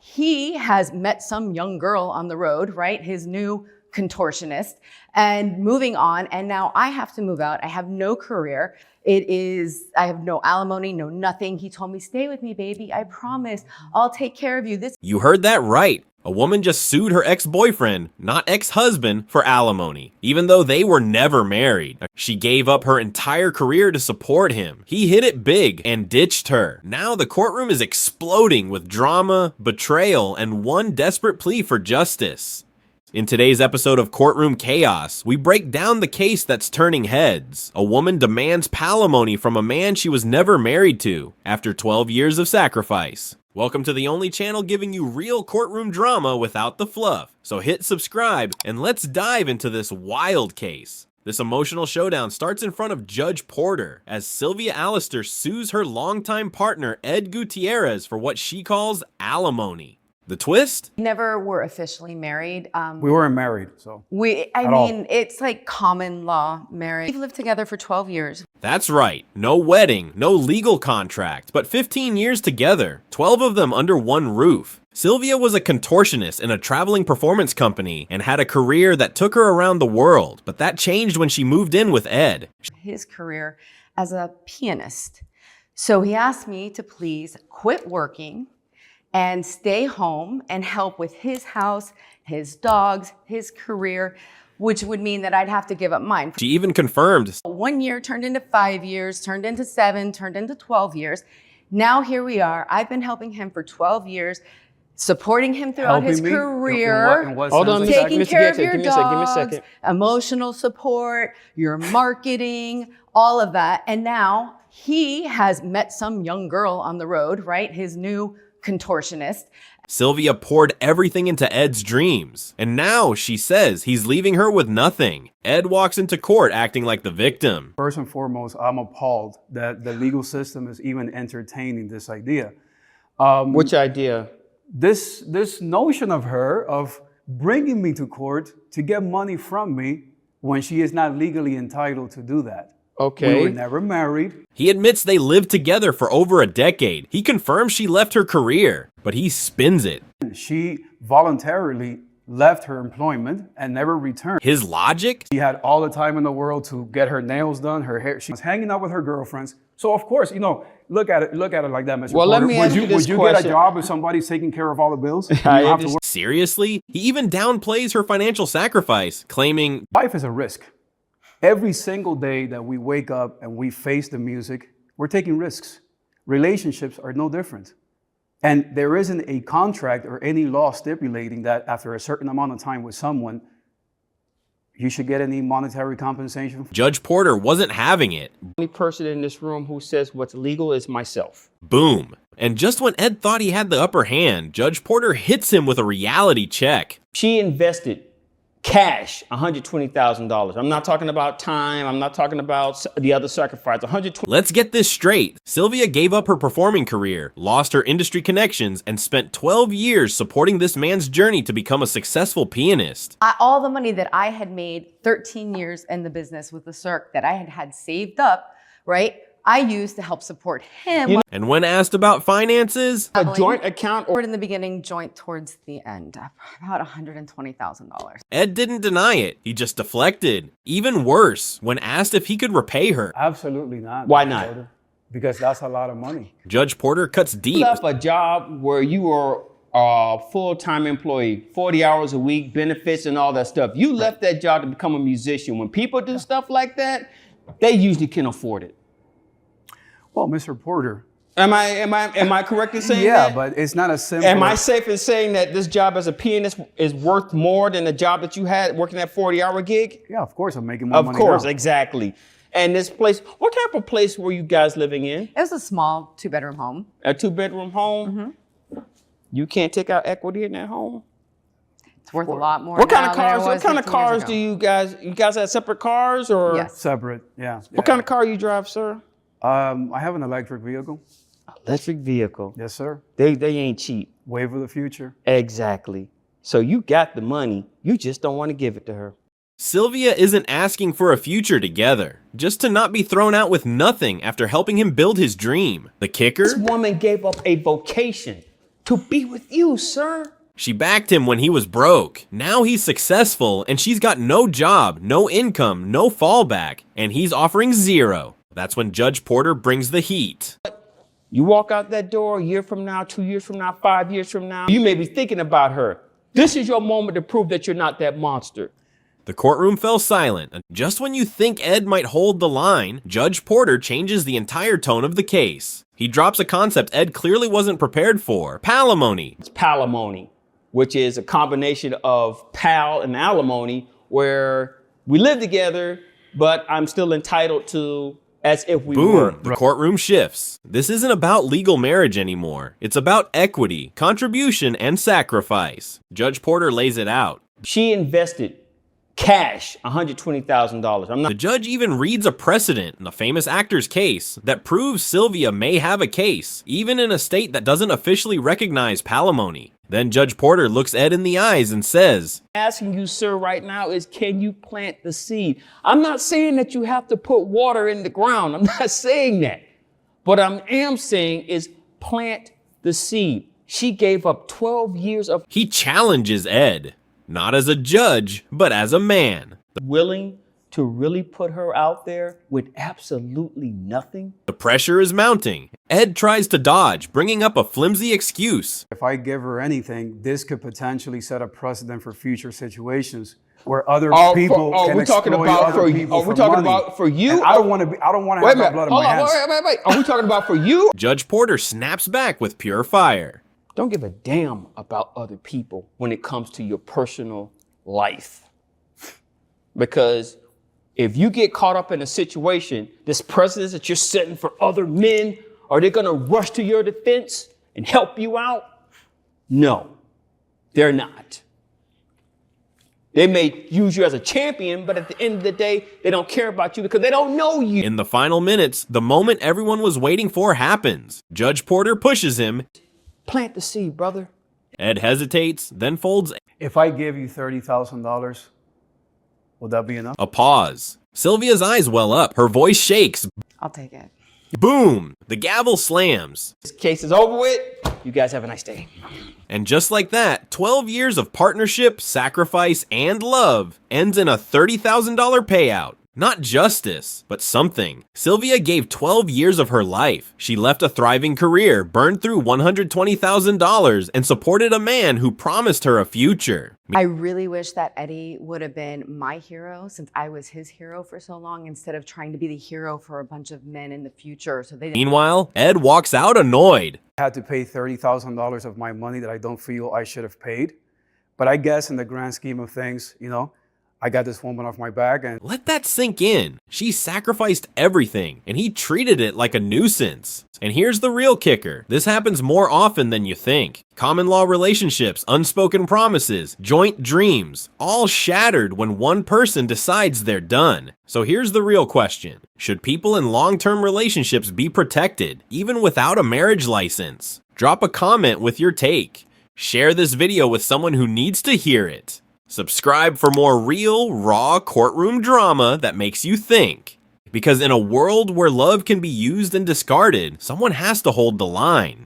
he has met some young girl on the road, right? His new contortionist, and moving on. And now I have to move out. I have no career. I have no alimony, no nothing. He told me, stay with me, baby. I promise I'll take care of you. You heard that right. A woman just sued her ex-boyfriend, not ex-husband, for alimony, even though they were never married. She gave up her entire career to support him. He hit it big and ditched her. Now the courtroom is exploding with drama, betrayal, and one desperate plea for justice. In today's episode of Courtroom Chaos, we break down the case that's turning heads. A woman demands palimony from a man she was never married to after 12 years of sacrifice. Welcome to the only channel giving you real courtroom drama without the fluff. So hit subscribe and let's dive into this wild case. This emotional showdown starts in front of Judge Porter as Sylvia Allister sues her longtime partner Ed Gutierrez for what she calls alimony. The twist? Never were officially married. We weren't married, so. It's like common law marriage. We've lived together for 12 years. That's right. No wedding, no legal contract, but 15 years together, 12 of them under one roof. Sylvia was a contortionist in a traveling performance company and had a career that took her around the world, but that changed when she moved in with Ed. His career as a pianist. So he asked me to please quit working and stay home and help with his house, his dogs, his career, which would mean that I'd have to give up mine. She even confirmed 1 year turned into 5 years, turned into 7, turned into 12 years. Now here we are. I've been helping him for 12 years, supporting him throughout his career, Hold on, taking care of your dogs, emotional support, your marketing, all of that. And now he has met some young girl on the road, right? His new contortionist. Sylvia poured everything into Ed's dreams, and now she says he's leaving her with nothing. Ed walks into court acting like the victim. First and foremost, I'm appalled that the legal system is even entertaining this idea. Which idea? This notion of her of bringing me to court to get money from me when she is not legally entitled to do that. Okay. We were never married. He admits they lived together for over a decade. He confirms she left her career, but he spins it. She voluntarily left her employment and never returned. His logic? She had all the time in the world to get her nails done, her hair. She was hanging out with her girlfriends. So of course, look at it like that, Mr. Well, Porter. let me ask you this Would you question. get a job if somebody's taking care of all the bills? You have to work. Seriously? He even downplays her financial sacrifice, claiming Life is a risk. Every single day that we wake up and we face the music, we're taking risks. Relationships are no different. And there isn't a contract or any law stipulating that after a certain amount of time with someone, you should get any monetary compensation. Judge Porter wasn't having it. The only person in this room who says what's legal is myself. Boom. And just when Ed thought he had the upper hand, Judge Porter hits him with a reality check. She invested cash, $120,000. I'm not talking about time. I'm not talking about the other sacrifice. Let's get this straight. Sylvia gave up her performing career, lost her industry connections, and spent 12 years supporting this man's journey to become a successful pianist. All the money that I had made 13 years in the business with the Cirque that I had saved up, right? I used to help support him. And when asked about finances, A joint account or In the beginning, joint towards the end, about $120,000. Ed didn't deny it. He just deflected. Even worse, when asked if he could repay her, Absolutely not. Why Mr. not? Porter. Because that's a lot of money. Judge Porter cuts deep. left a job where you were a full-time employee, 40 hours a week, benefits and all that stuff. You left that job to become a musician. When people do stuff like that, they usually can afford it. Well, Mr. Porter. Am I correct in saying Yeah, that? but it's not a simple. Am I safe in saying that this job as a pianist is worth more than the job that you had working that 40-hour gig? Yeah, of course I'm making more money. Of course, now. exactly. And this place, what type of place were you guys living in? It was a small 2-bedroom home. A 2-bedroom home? Mm-hmm. You can't take out equity in that home? It's worth a lot more. What kind now of than it cars? was What kind of 15 years cars ago. do you guys have separate cars or? Yes. Separate, yeah. What kind of car you drive, sir? I have an electric vehicle. Electric vehicle. Yes, sir. They ain't cheap. Wave of the future. Exactly. So you got the money, you just don't want to give it to her. Sylvia isn't asking for a future together, just to not be thrown out with nothing after helping him build his dream. The kicker? This woman gave up a vocation to be with you, sir. She backed him when he was broke. Now he's successful and she's got no job, no income, no fallback, and he's offering zero. That's when Judge Porter brings the heat. You walk out that door a year from now, 2 years from now, 5 years from now, you may be thinking about her. This is your moment to prove that you're not that monster. The courtroom fell silent. Just when you think Ed might hold the line, Judge Porter changes the entire tone of the case. He drops a concept Ed clearly wasn't prepared for: palimony. It's palimony, which is a combination of pal and alimony, where we live together, but I'm still entitled to as if we were. Boom, the courtroom shifts. This isn't about legal marriage anymore. It's about equity, contribution, and sacrifice. Judge Porter lays it out. She invested cash, $120,000. The judge even reads a precedent in a famous actor's case that proves Sylvia may have a case, even in a state that doesn't officially recognize palimony. Then Judge Porter looks Ed in the eyes and says, Asking you, sir, right now is, can you plant the seed? I'm not saying that you have to put water in the ground. I'm not saying that. What I am saying is plant the seed. She gave up 12 years of... He challenges Ed, not as a judge, but as a man. Willing to really put her out there with absolutely nothing. The pressure is mounting. Ed tries to dodge, bringing up a flimsy excuse. If I give her anything, this could potentially set a precedent for future situations where other people can exploit other people for money. Are we talking about for you? And I don't want to have my blood on my hands. Wait. Are we talking about for you? Judge Porter snaps back with pure fire. Don't give a damn about other people when it comes to your personal life. Because if you get caught up in a situation, this precedent that you're setting for other men, are they going to rush to your defense and help you out? No, they're not. They may use you as a champion, but at the end of the day, they don't care about you because they don't know you. In the final minutes, the moment everyone was waiting for happens. Judge Porter pushes him. Plant the seed, brother. Ed hesitates, then folds If I give you $30,000, will that be enough? a pause. Sylvia's eyes well up. Her voice shakes. I'll take it. Boom! The gavel slams. This case is over with. You guys have a nice day. And just like that, 12 years of partnership, sacrifice, and love ends in a $30,000 payout. Not justice, but something. Sylvia gave 12 years of her life. She left a thriving career, burned through $120,000, and supported a man who promised her a future. I really wish that Eddie would have been my hero since I was his hero for so long instead of trying to be the hero for a bunch of men in the future. So they didn't. Meanwhile, Ed walks out annoyed. I had to pay $30,000 of my money that I don't feel I should have paid. But I guess in the grand scheme of things, I got this woman off my back and... Let that sink in. She sacrificed everything, and he treated it like a nuisance. And here's the real kicker. This happens more often than you think. Common law relationships, unspoken promises, joint dreams, all shattered when one person decides they're done. So here's the real question. Should people in long-term relationships be protected, even without a marriage license? Drop a comment with your take. Share this video with someone who needs to hear it. Subscribe for more real, raw courtroom drama that makes you think. Because in a world where love can be used and discarded, someone has to hold the line.